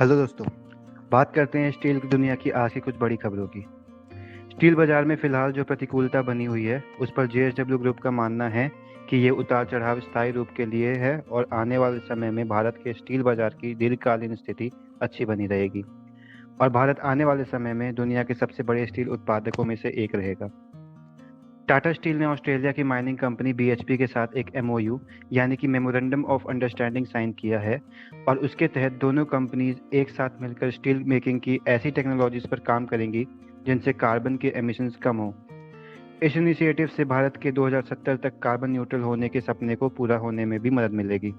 Hello दोस्तों, बात करते हैं स्टील की दुनिया की आज की कुछ बड़ी खबरों की। स्टील बाजार में फिलहाल जो प्रतिकूलता बनी हुई है, उस पर जेएसडब्ल्यू ग्रुप का मानना है कि ये उतार चढ़ाव स्थायी रूप के लिए है और आने वाले समय में भारत के स्टील बाजार की दीर्घकालीन स्थिति अच्छी बनी रहेगी और भारत आने वाले समय में दुनिया के सबसे बड़े स्टील उत्पादकों में से एक रहेगा। टाटा स्टील ने ऑस्ट्रेलिया की माइनिंग कंपनी बीएचपी के साथ एक एमओयू यानी कि मेमोरेंडम ऑफ अंडरस्टैंडिंग साइन किया है और उसके तहत दोनों कंपनीज एक साथ मिलकर स्टील मेकिंग की ऐसी टेक्नोलॉजीज पर काम करेंगी जिनसे कार्बन के एमिशंस कम हो। इस इनिशिएटिव से भारत के 2070 तक कार्बन न्यूट्रल होने के सपने को पूरा होने में भी मदद मिलेगी।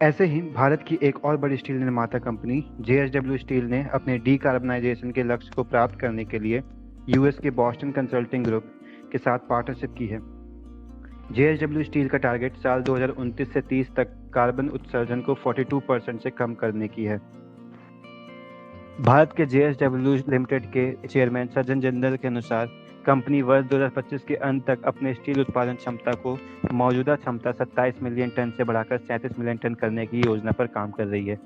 ऐसे ही भारत की एक और बड़ी स्टील निर्माता कंपनी जेएसडब्ल्यू स्टील ने अपने डीकार्बनाइजेशन के लक्ष्य को प्राप्त करने के लिए यूएस के बॉस्टन कंसल्टिंग ग्रुप के साथ पार्टनरशिप की है। जेएसडब्ल्यू स्टील का टारगेट साल 2029 से 30 तक कार्बन उत्सर्जन को 42% से कम करने की है। भारत के जेएसडब्ल्यू लिमिटेड के चेयरमैन सज्जन जिंदल के अनुसार कंपनी वर्ष 2025 के अंत तक अपने स्टील उत्पादन क्षमता को मौजूदा क्षमता 27 मिलियन टन से बढ़ाकर 37 मिलियन टन करने की योजना पर काम कर रही है।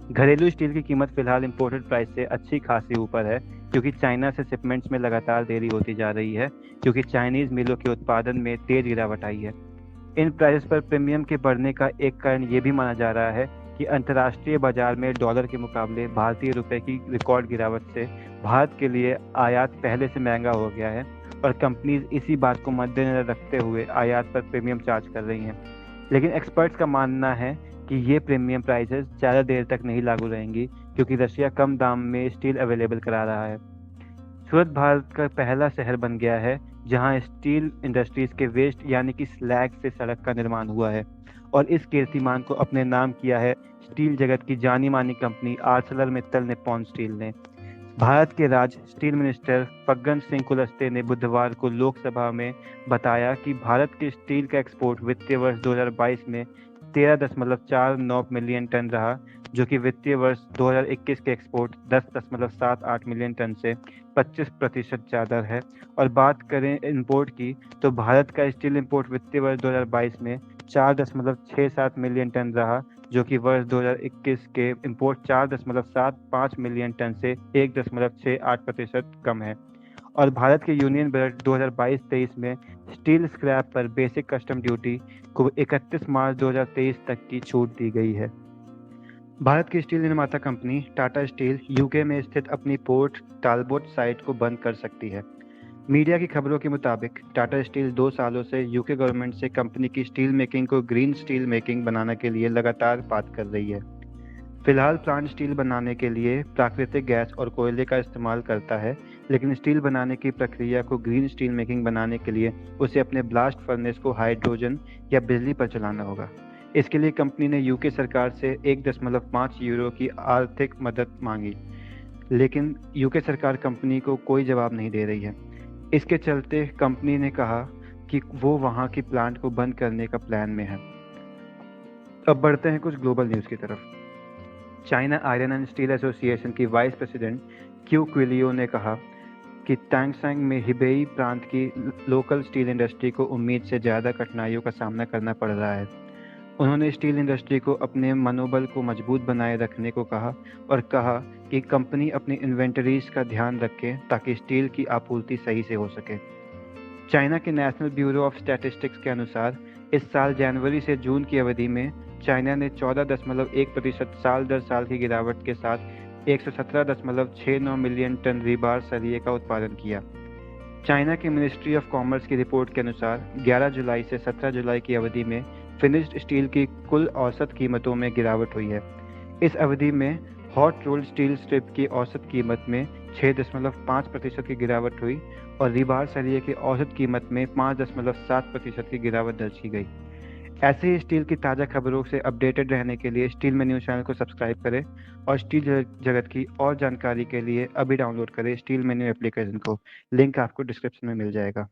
घरेलू स्टील की कीमत फिलहाल इंपोर्टेड प्राइस से अच्छी खासी ऊपर है क्योंकि चाइना से शिपमेंट्स में लगातार देरी होती जा रही है क्योंकि चाइनीज मिलों के उत्पादन में तेज गिरावट आई है। इन प्राइस पर प्रीमियम के बढ़ने का एक कारण ये भी माना जा रहा है कि अंतर्राष्ट्रीय बाजार में डॉलर के मुकाबले भारतीय रुपए की रिकॉर्ड गिरावट से भारत के लिए आयात पहले से महंगा हो गया है और कंपनीज इसी बात को मद्देनजर रखते हुए आयात पर प्रीमियम चार्ज कर रही हैं। लेकिन एक्सपर्ट्स का मानना है कि ये प्रीमियम प्राइसेस ज़्यादा देर तक नहीं लागू रहेंगी क्योंकि रशिया कम दाम में स्टील अवेलेबल करा रहा है। सूरत भारत का पहला शहर बन गया है जहां स्टील इंडस्ट्रीज के वेस्ट यानी कि स्लैग से सड़क का निर्माण हुआ है और इस कीर्तिमान को अपने नाम किया है स्टील जगत की जानी मानी कंपनी आर्सेलरमित्तल निप्पॉन स्टील ने। भारत के राज्य स्टील मिनिस्टर फग्गन सिंह कुलस्ते ने बुधवार को लोकसभा में बताया कि भारत के स्टील का एक्सपोर्ट वित्तीय वर्ष 2022 में 13.49 मिलियन टन रहा, जो कि वित्तीय वर्ष 2021 के एक्सपोर्ट 10.78 मिलियन टन से 25% ज़्यादा है। और बात करें इंपोर्ट की तो भारत का स्टील इंपोर्ट वित्तीय वर्ष 2022 में 4.67 मिलियन टन रहा, जो कि वर्ष 2021 के इंपोर्ट 4.75 मिलियन टन से 1.68% कम है। और भारत के यूनियन बजट 2022-23 में स्टील स्क्रैप पर बेसिक कस्टम ड्यूटी को 31 मार्च 2023 तक की छूट दी गई है। भारत की स्टील निर्माता कंपनी टाटा स्टील यूके में स्थित अपनी पोर्ट टालबोट साइट को बंद कर सकती है। मीडिया की खबरों के मुताबिक टाटा स्टील 2 सालों से यूके गवर्नमेंट से कंपनी की स्टील मेकिंग को ग्रीन स्टील मेकिंग बनाने के लिए लगातार बात कर रही है। फिलहाल प्लांट स्टील बनाने के लिए प्राकृतिक गैस और कोयले का इस्तेमाल करता है, लेकिन स्टील बनाने की प्रक्रिया को ग्रीन स्टील मेकिंग बनाने के लिए उसे अपने ब्लास्ट फर्नेस को हाइड्रोजन या बिजली पर चलाना होगा। इसके लिए कंपनी ने यूके सरकार से 1.5 यूरो की आर्थिक मदद मांगी, लेकिन यूके सरकार कंपनी को कोई जवाब नहीं दे रही है। इसके चलते कंपनी ने कहा कि वो वहाँ की प्लांट को बंद करने का प्लान में है। अब बढ़ते हैं कुछ ग्लोबल न्यूज़ की तरफ। China iron and steel association की वाइस प्रेसिडेंट क्यू क्विलियो ने कहा कि टैंगशेंग में हिबेई प्रांत की लोकल स्टील इंडस्ट्री को उम्मीद से ज़्यादा कठिनाइयों का सामना करना पड़ रहा है। उन्होंने स्टील इंडस्ट्री को अपने मनोबल को मजबूत बनाए रखने को कहा और कहा कि कंपनी अपनी इन्वेंटरीज का ध्यान रखे ताकि स्टील की आपूर्ति सही से हो सके। चाइना के नेशनल ब्यूरो ऑफ स्टैटिस्टिक्स के अनुसार इस साल जनवरी से जून की अवधि में चाइना ने 14.1% साल दर साल की गिरावट के साथ 117.69 मिलियन टन रीबार सरिये का उत्पादन किया। चाइना की मिनिस्ट्री ऑफ कॉमर्स की रिपोर्ट के अनुसार 11 जुलाई से 17 जुलाई की अवधि में फिनिश्ड स्टील की कुल औसत कीमतों में गिरावट हुई है। इस अवधि में हॉट रोल्ड स्टील स्ट्रिप की औसत कीमत में 6.5% की गिरावट हुई और रीबार सरिये की औसत कीमत में 5.7% की गिरावट दर्ज की गई। ऐसे ही स्टील की ताज़ा खबरों से अपडेटेड रहने के लिए स्टील में न्यूज़ चैनल को सब्सक्राइब करें और स्टील जगत की और जानकारी के लिए अभी डाउनलोड करें स्टील मेन्यू एप्लीकेशन को। लिंक आपको डिस्क्रिप्शन में मिल जाएगा।